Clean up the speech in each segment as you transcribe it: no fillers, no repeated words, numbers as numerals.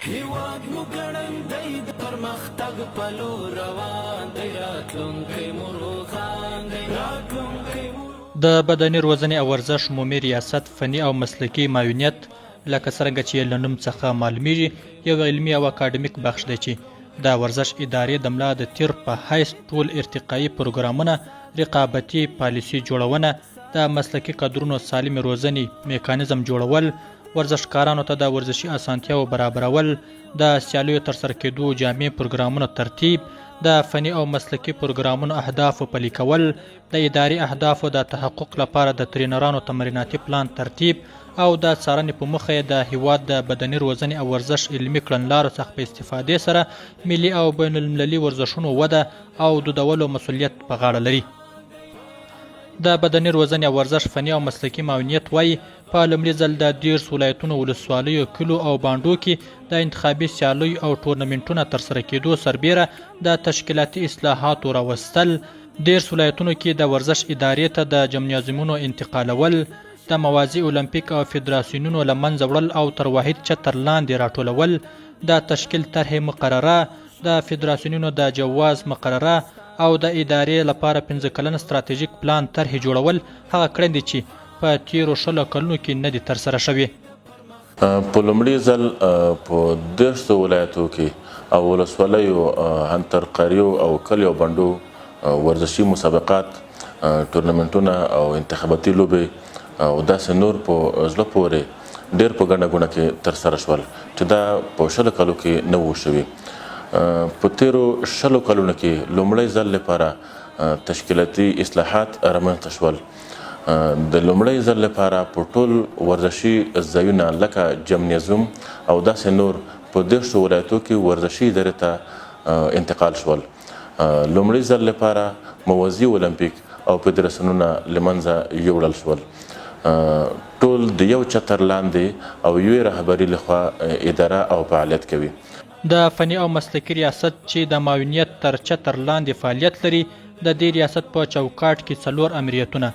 هیواد مو ګړندی د پرمختګ په لور روان دی راتلونکی مو روښان دی راتلونکی مو. د بدني روزنې او ورزش عمومي ریاست فني او مسلکي معاونیت لکه څرنګه چې له نوم څخه معلومیږي یو علمي او اکاډمیک بخش دی چې د ورزش ادارې د ملا د تیر په حیث ټول ارتقایي پروګرامونه، رقابتي پالیسي جوړونه، د مسلکي کادرونو سالم روزنې میکانیزم جوړول، ورزشکارانو ته د ورزشي اسانتیاو برابرول، د سیالیو ترسره کېدو جامع پروګرامونو ترتیب، د فني او مسلکي پروګرامونو اهدافو پلي کول، د اداري اهدافو د تحقق لپاره د ترینرانو تمریناتي پلان ترتیب او د څارنې په موخه د هیواد د بدني روزنې او ورزش علمي کړنلارو څخه په استفادې سره ملي او بین المللي ورزشونو وده او دودولو مسؤلیت په غاړه لري. د بدني روزنې او ورزش فني او مسلکي معاونیت وایي په لومړي ځل د 13 ولایتونو ولسوالیو کلو او بانډو کې د انتخابي سیالیو او ټورنمنټونو ترسره کېدو سربیره د تشکیلاتي اصلاحاتو راوستل، 13 ولایتونو کې د ورزش ادارې ته د جمنازیمونو انتقالول، د موازي اولمپیک او فدراسیونونو له منځه وړل او تر واحد چتر لاندې راټولول، د تشکیل طرحې مقرره، د فدراسیونونو د جواز مقرره او د ادارې لپاره 15 کلن ستراتیژیک پلان طرحې جوړول هغه کړنې چې په تیرو 20 کلونو کې نه دي ترسره شوي. په لومړي ځل په 13 ولایتو کې او ولسوالیو، هنترقاریو او کلیو بانډو ورزشي مسابقات، ټورنمنټونه او انتخاباتي لوبې او داسې نور په زړه پورې ډېر په ګڼه ګوڼه کې ترسره شول چې دا په 20 کالو کې نه وو شوي. په تیرو 20 کلونو کې لومړی ځل لپاره تشکیلاتي اصلاحات رامنځته شول. د لومړی ځل لپاره په ټول ورزشي ځایونه لکه جمنازیوم او داسې نور په 13 ولایتو کې ورزشي ادارې ته انتقال شول. لومړی ځل لپاره موازي اولمپیک او فدراسیونونه له منځه یوړل شول. ټول د یو چتر لاندې او یوې رهبري لخوا اداره او فعالیت کوي. د فني او مسلکي ریاست چې د معاونیت تر چتر لاندې فعالیت لري، د دې ریاست په چوکاټ کې 4 امریتونه،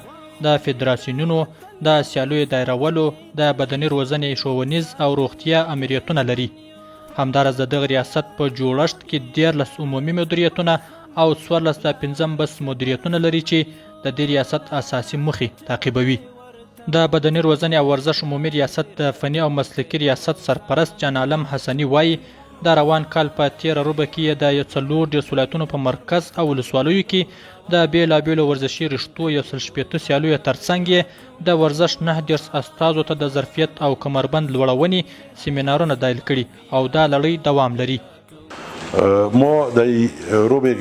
د فدراسیونونو، د سیالیو دایرولو، د بدني روزنې ښوونیز او روغتیا امریتونه لري. همداراز د دغه ریاست په جوړښت کې 13 عمومي مدیریتونه او 14 د 15 بس مدیریتونه لري چې د دې ریاست اساسي موخې تعقیبوي. د بدني روزنې او ورزش عمومي ریاست د فني او مسلکي ریاست سرپرست جان عالم حسني وایي د روان کال په 13 روبه کې د 14 ولایتونو په مرکز او ولسوالیو کې د بیلابیلو ورزشي رشتو 160 سیالیو ترڅنګ د ورزش 19 استازو ته د ظرفیت او کمربند لوړونې سیمینارونه دایل کړي او دا لړۍ دوام لري. ما در روبه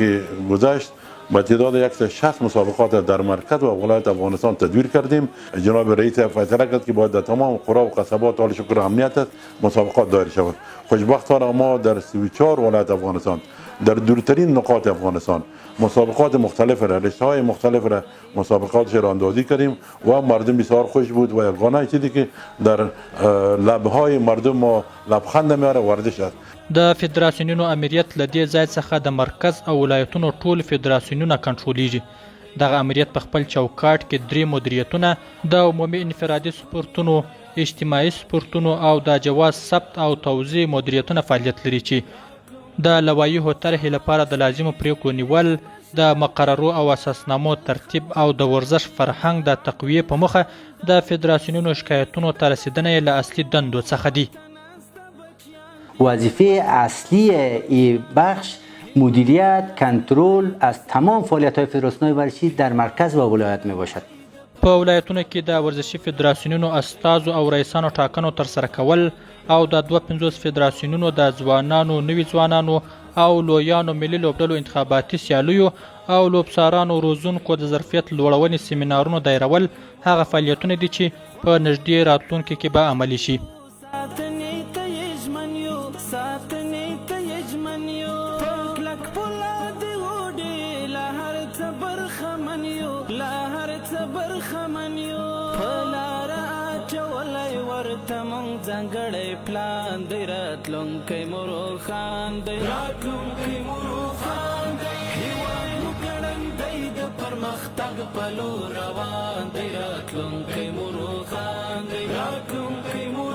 گذشت با تعداد 160 مسابقات در مرکز و ولایت افغانستان تدویر کردیم. جناب رئیس فیصله کرد که باید در تمام قرا و قصبات حال شکر و امنیت است مسابقات دایر شود. خوشبختانه ما در 34 ولایت افغانستان در دورترین نقاط افغانستان مسابقات مختلف را، رشته‌های مختلف را مسابقاتش را اندازی کردیم و مردم بسیار خوش بود و یگانه چیزی که در لب‌های مردم ما لبخند میاره ورزش است. د فدراسیونونو امریت له دې ځای څخه د مرکز او ولایتونو ټول فدراسیونونه کنټرولیږي. دغه امریت په خپل چوکاټ کې 3 مدیریتونه، د عمومي انفرادي سپورتونو، اجتماعي سپورتونو او د جواز ثبت او توزیع مدیریتونه فعالیت لري چې د لوایحو طرحې لپاره د لازمو پریکړو نیول، د مقررو او اساسنامو ترتیب او د ورزش فرهنګ د تقویې په موخه د فدراسیونونو شکایتونو ته رسیدنه له اصلي دندو څخه دي. وظیفه اصلی این بخش مدیریت کنترل از تمام فعالیت‌های فدراسیون‌های ورزشی در مرکز و ولایت میباشد. په ولایتونو کې د ورزشي فدراسیونونو استازو او رئیسانو ټاکنو ترسره کول او د 52 فدراسیونونو د ځوانانو، نوي ځوانانو او لویانو ملي لوبډلو انتخاباتي سیالیو او لوبسارانو روزونکو د ظرفیت لوړونې سیمینارونو دایرول هغه فعالیتونه دي چې په نږدې راتلونکي کې به عملي شي. ځانګړی پلان دی راتلونکی مو روښان دی راتلونکی مو روښان دی هیواد مو ګړندی د پرمختګ په لور روان دی راتلونکی مو روښان دی راتلونکی مو